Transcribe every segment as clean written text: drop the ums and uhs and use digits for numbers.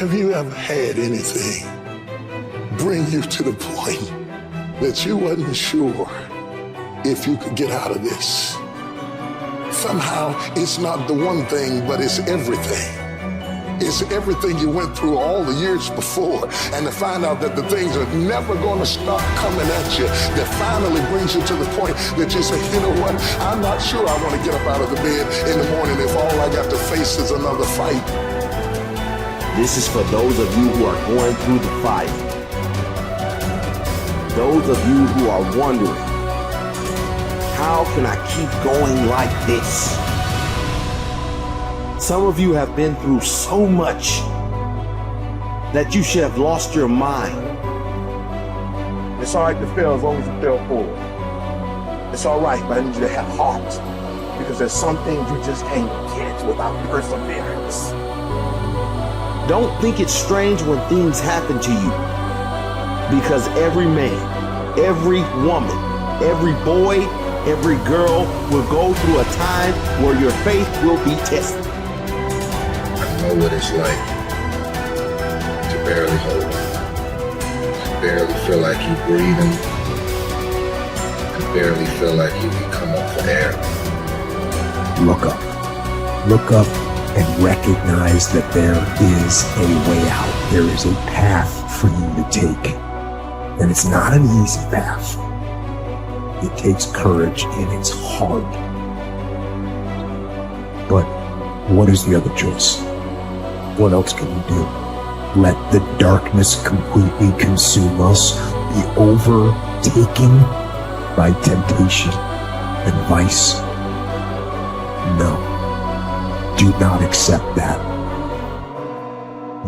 Have you ever had anything bring you to the point that you wasn't sure if you could get out of this? Somehow it's not the one thing, but it's everything. It's everything you went through all the years before, and to find out that the things are never going to stop coming at you, that finally brings you to the point that you say, you know what, I'm not sure I want to get up out of the bed in the morning if all I got to face is another fight. This is for those of you who are going through the fight. Those of you who are wondering, how can I keep going like this? Some of you have been through so much that you should have lost your mind. It's all right to fail as long as you fail forward. It's all right, but I need you to have heart, because there's some things you just can't get without perseverance. Don't think it's strange when things happen to you, because every man, every woman, every boy, every girl will go through a time where your faith will be tested. I know what it's like to barely hold on, to barely feel like you're breathing, to barely feel like you can come up for air. Look up. Look up and recognize that there is a way out. There is a path for you to take. And it's not an easy path. It takes courage and it's hard. But what is the other choice? What else can you do? Let the darkness completely consume us, be overtaken by temptation and vice? No. Do not accept that.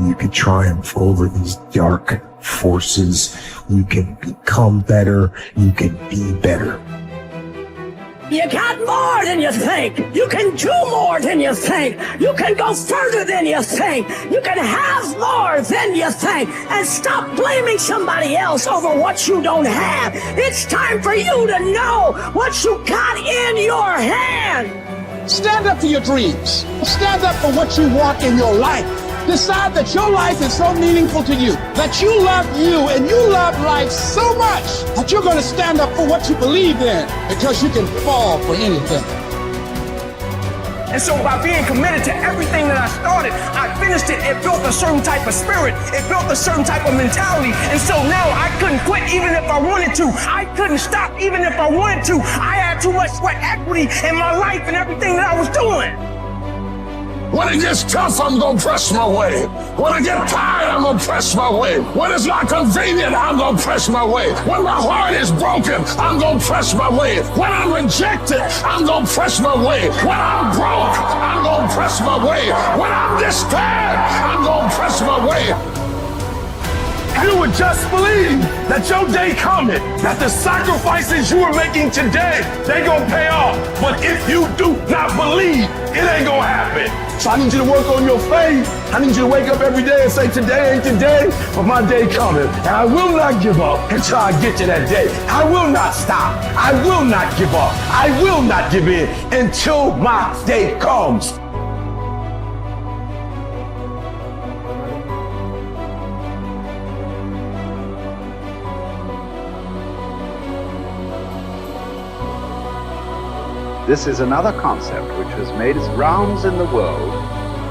You can triumph over these dark forces. You can become better. You can be better. You got more than you think. You can do more than you think. You can go further than you think. You can have more than you think. And stop blaming somebody else over what you don't have. It's time for you to know what you got in your hand. Stand up for your dreams. Stand up for what you want in your life. Decide that your life is so meaningful to you, that you love you and you love life so much that you're going to stand up for what you believe in, because you can fall for anything. And so by being committed to everything that I started, I finished it. It built a certain type of spirit. It built a certain type of mentality. And so now I couldn't quit even if I wanted to. I couldn't stop even if I wanted to. I had too much sweat equity in my life and everything that I was doing. When it gets tough, I'm gonna press my way. When I get tired, I'm gonna press my way. When it's not convenient, I'm gonna press my way. When my heart is broken, I'm gonna press my way. When I'm rejected, I'm gonna press my way. When I'm broke, I'm gonna press my way. When I'm despaired, I'm gonna press my way. You would just believe that your day coming, that the sacrifices you are making today, they gonna pay off. But if you do not believe, it ain't gonna happen. So I need you to work on your faith. I need you to wake up every day and say, today ain't today, but my day coming. And I will not give up until I get to that day. I will not stop. I will not give up. I will not give in until my day comes. This is another concept which has made its rounds in the world,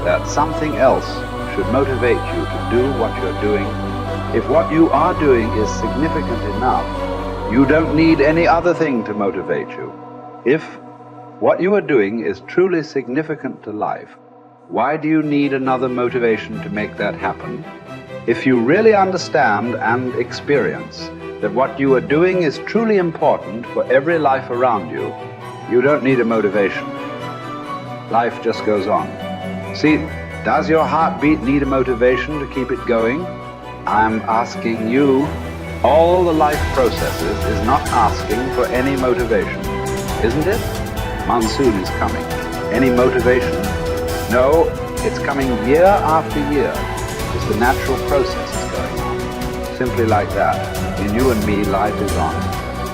that something else should motivate you to do what you're doing. If what you are doing is significant enough, you don't need any other thing to motivate you. If what you are doing is truly significant to life, why do you need another motivation to make that happen? If you really understand and experience that what you are doing is truly important for every life around you, you don't need a motivation. Life just goes on. See, does your heartbeat need a motivation to keep it going? I'm asking you. All the life processes is not asking for any motivation, isn't it? Monsoon is coming. Any motivation? No, it's coming year after year, because the natural process is going on. Simply like that. In you and me, life is on.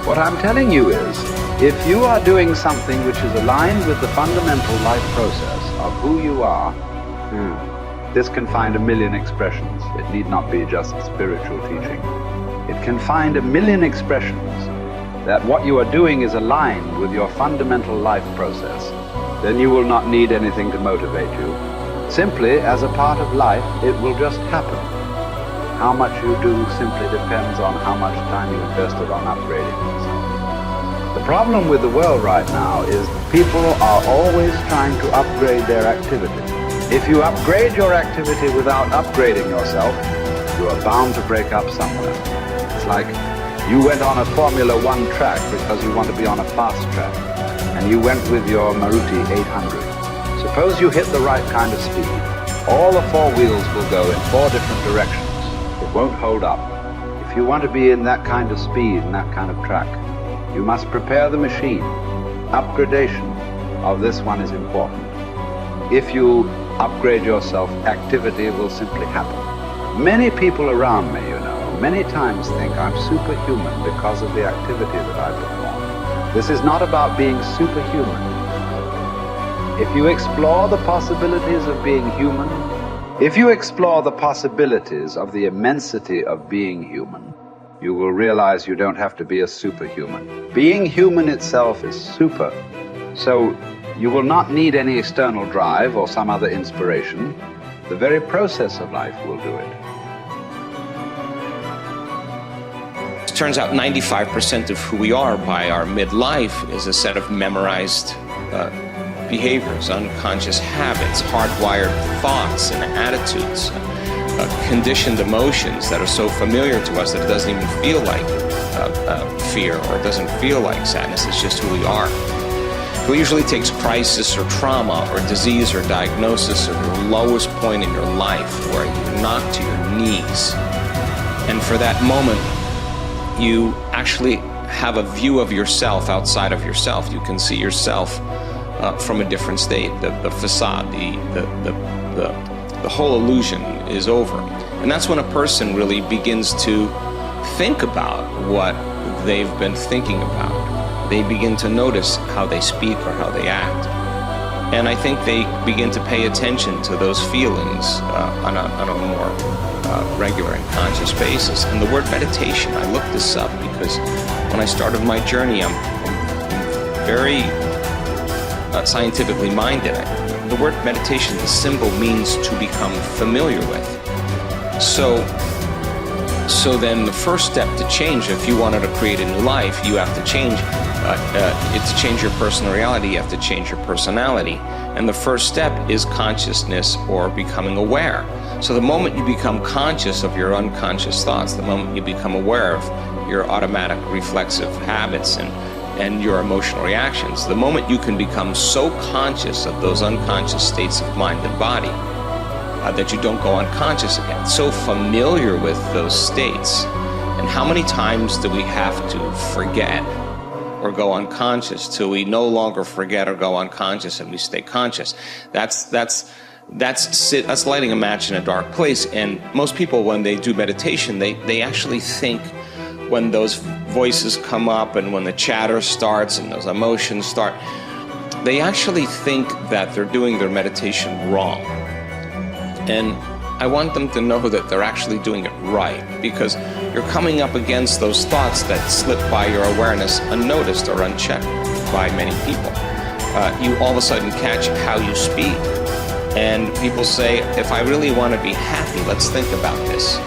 What I'm telling you is, if you are doing something which is aligned with the fundamental life process of who you are, This can find a million expressions. It need not be just spiritual teaching. It can find a million expressions that what you are doing is aligned with your fundamental life process. Then you will not need anything to motivate you. Simply, as a part of life, it will just happen. How much you do simply depends on how much time you invested on upgrading yourself. The problem with the world right now is people are always trying to upgrade their activity. If you upgrade your activity without upgrading yourself, you are bound to break up somewhere. It's like you went on a Formula One track because you want to be on a fast track, and you went with your Maruti 800. Suppose you hit the right kind of speed. All the four wheels will go in four different directions. It won't hold up. If you want to be in that kind of speed and that kind of track, you must prepare the machine. Upgradation of this one is important. If you upgrade yourself, activity will simply happen. Many people around me, many times think I'm superhuman because of the activity that I perform. This is not about being superhuman. If you explore the possibilities of being human, if you explore the possibilities of the immensity of being human, you will realize you don't have to be a superhuman. Being human itself is super. So you will not need any external drive or some other inspiration. The very process of life will do it. It turns out 95% of who we are by our midlife is a set of memorized behaviors, unconscious habits, hardwired thoughts and attitudes, conditioned emotions that are so familiar to us that it doesn't even feel like fear, or it doesn't feel like sadness. It's just who we are. It usually takes crisis or trauma or disease or diagnosis or the lowest point in your life where you're knocked to your knees. And for that moment, you actually have a view of yourself outside of yourself. You can see yourself from a different state. The facade, the whole illusion is over. And that's when a person really begins to think about what they've been thinking about. They begin to notice how they speak or how they act. And I think they begin to pay attention to those feelings on a more regular and conscious basis. And the word meditation, I looked this up because when I started my journey, I'm very scientifically minded. The word meditation, the symbol means to become familiar with. So then the first step to change, if you wanted to create a new life, you have to change. To change your personal reality, you have to change your personality. And the first step is consciousness or becoming aware. So the moment you become conscious of your unconscious thoughts, the moment you become aware of your automatic reflexive habits and your emotional reactions, the moment you can become so conscious of those unconscious states of mind and body that you don't go unconscious again, so familiar with those states. And how many times do we have to forget or go unconscious till we no longer forget or go unconscious and we stay conscious? That's lighting a match in a dark place. And most people, when they do meditation, they actually think, when those voices come up and when the chatter starts and those emotions start, they actually think that they're doing their meditation wrong. And I want them to know that they're actually doing it right, because you're coming up against those thoughts that slip by your awareness unnoticed or unchecked by many people. You all of a sudden catch how you speak. And people say, if I really want to be happy, let's think about this.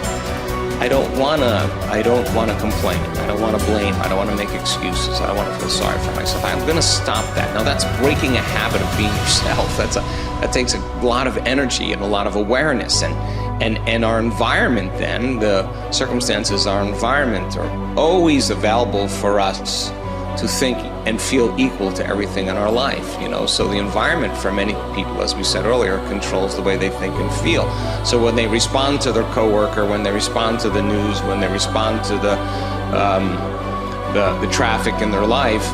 I don't want to complain. I don't want to blame. I don't want to make excuses. I don't want to feel sorry for myself. I'm going to stop that. Now that's breaking a habit of being yourself. That takes a lot of energy and a lot of awareness. And our environment then, the circumstances, our environment are always available for us to think and feel equal to everything in our life, So the environment for many people, as we said earlier, controls the way they think and feel. So when they respond to their coworker, when they respond to the news, when they respond to the traffic in their life,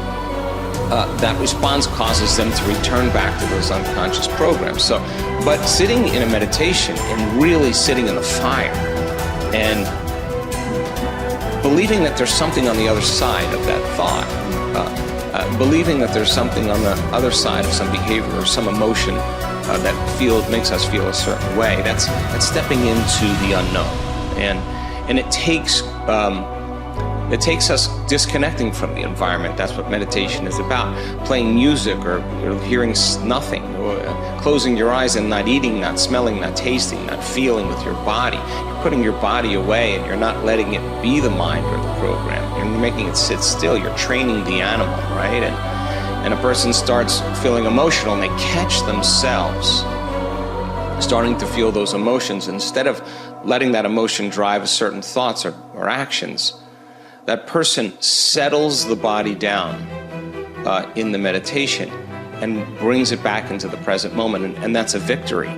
that response causes them to return back to those unconscious programs. But sitting in a meditation and really sitting in the fire and believing that there's something on the other side of that thought, believing that there's something on the other side of some behavior or some emotion that makes us feel a certain way. That's stepping into the unknown, and it takes us disconnecting from the environment. That's what meditation is about. Playing music or hearing nothing, or closing your eyes and not eating, not smelling, not tasting, not feeling with your body. You're putting your body away and you're not letting it be the mind or the program. You're making it sit still. You're training the animal, right? And a person starts feeling emotional and they catch themselves starting to feel those emotions. Instead of letting that emotion drive certain thoughts or actions, that person settles the body down in the meditation and brings it back into the present moment, and that's a victory.